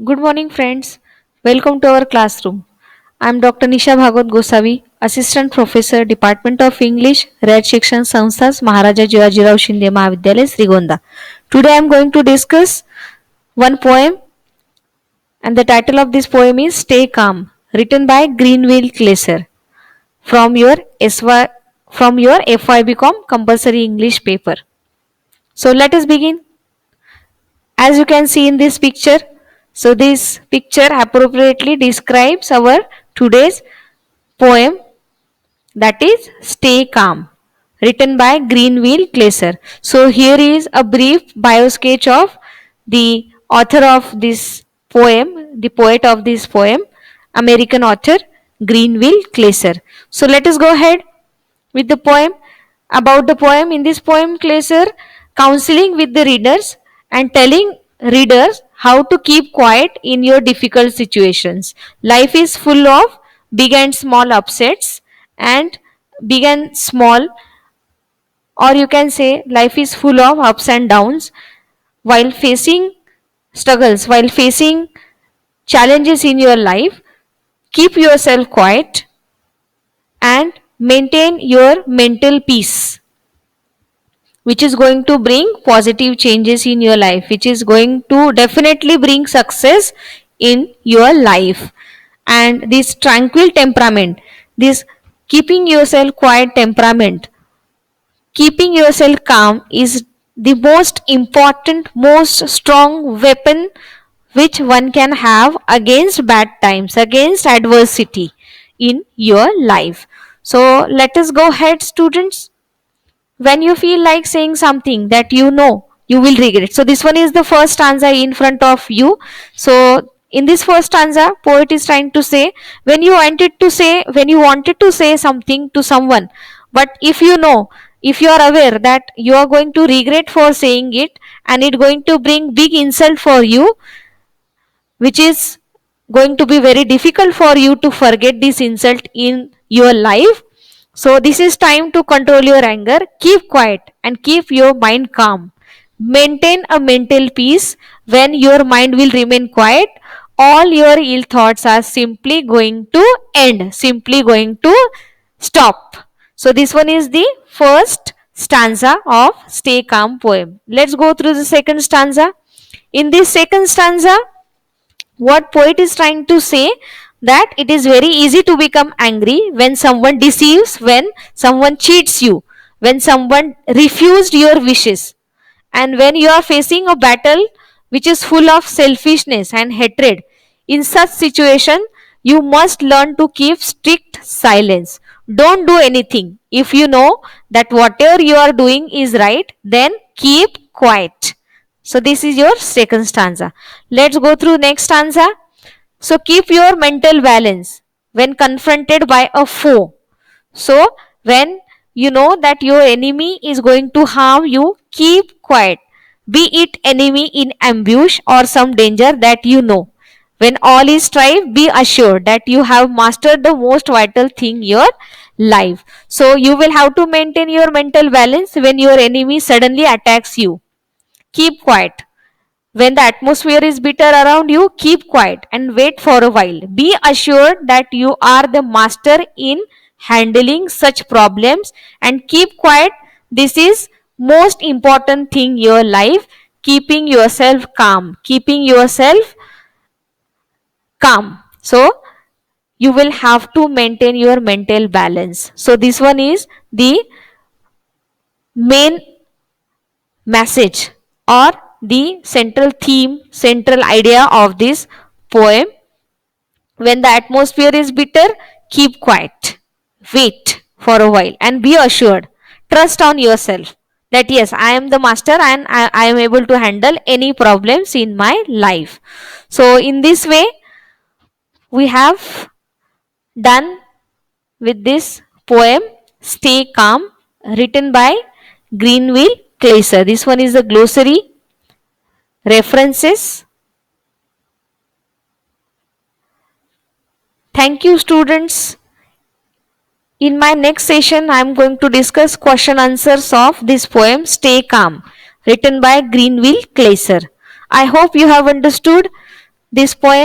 Good morning, friends. Welcome to our classroom. I am Dr. Nisha Bhagwat Gosavi, Assistant Professor, Department of English, Raj Shikshan Samsthas, Maharaja Jivajirao Shinde Mahavidyalaya, Srigonda. Today I am going to discuss one poem, and the title of this poem is Stay Calm, written by Greenville Glaser from your SY, from your FYBCom compulsory English paper. So let us begin. As you can see in this picture, so this picture appropriately describes our today's poem, that is Stay Calm, written by Greenville Glaser. So here is a brief bio sketch of the author of this poem, the poet of this poem, American author Greenville Glaser. So let us go ahead with the poem. About the poem, in this poem, Glaser counseling with the readers and telling readers how to keep quiet in your difficult situations. Life is full of big and small upsets, and big and small, or you can say life is full of ups and downs. While facing struggles, while facing challenges in your life, keep yourself quiet and maintain your mental peace, which is going to bring positive changes in your life, which is going to definitely bring success in your life. And this tranquil temperament, this keeping yourself quiet temperament, keeping yourself calm is the most important, most strong weapon which one can have against bad times, against adversity in your life. So let us go ahead, students. When you feel like saying something that you know you will regret. So this one is the first stanza in front of you. So in this first stanza, poet is trying to say, when you wanted to say something to someone, but if you know, if you are aware that you are going to regret for saying it and it going to bring big insult for you, which is going to be very difficult for you to forget this insult in your life. So this is time to control your anger. Keep quiet and keep your mind calm. Maintain a mental peace. When your mind will remain quiet, all your ill thoughts are simply going to end, simply going to stop. So this one is the first stanza of Stay Calm poem. Let's go through the second stanza. In this second stanza, what poet is trying to say, that it is very easy to become angry when someone deceives, when someone cheats you, when someone refused your wishes, and when you are facing a battle which is full of selfishness and hatred. In such situation, you must learn to keep strict silence. Don't do anything. If you know that whatever you are doing is right, then keep quiet. So this is your second stanza. Let's go through next stanza. So keep your mental balance when confronted by a foe. So when you know that your enemy is going to harm you, keep quiet. Be it enemy in ambush or some danger that you know. When all is strife, be assured that you have mastered the most vital thing, your life. So you will have to maintain your mental balance when your enemy suddenly attacks you. Keep quiet. When the atmosphere is bitter around you, keep quiet and wait for a while. Be assured that you are the master in handling such problems, and keep quiet. This is most important thing in your life, keeping yourself calm, keeping yourself calm. So you will have to maintain your mental balance. So this one is the main message or the central theme, central idea of this poem. When the atmosphere is bitter, keep quiet, wait for a while, and be assured, trust on yourself that yes, I am the master and I am able to handle any problems in my life. So in this way, we have done with this poem Stay Calm, written by Greenville Glaser. This one is the glossary, references. Thank you, students. In my next session, I am going to discuss question answers of this poem Stay Calm, written by Greenville Glaser. I hope you have understood This poem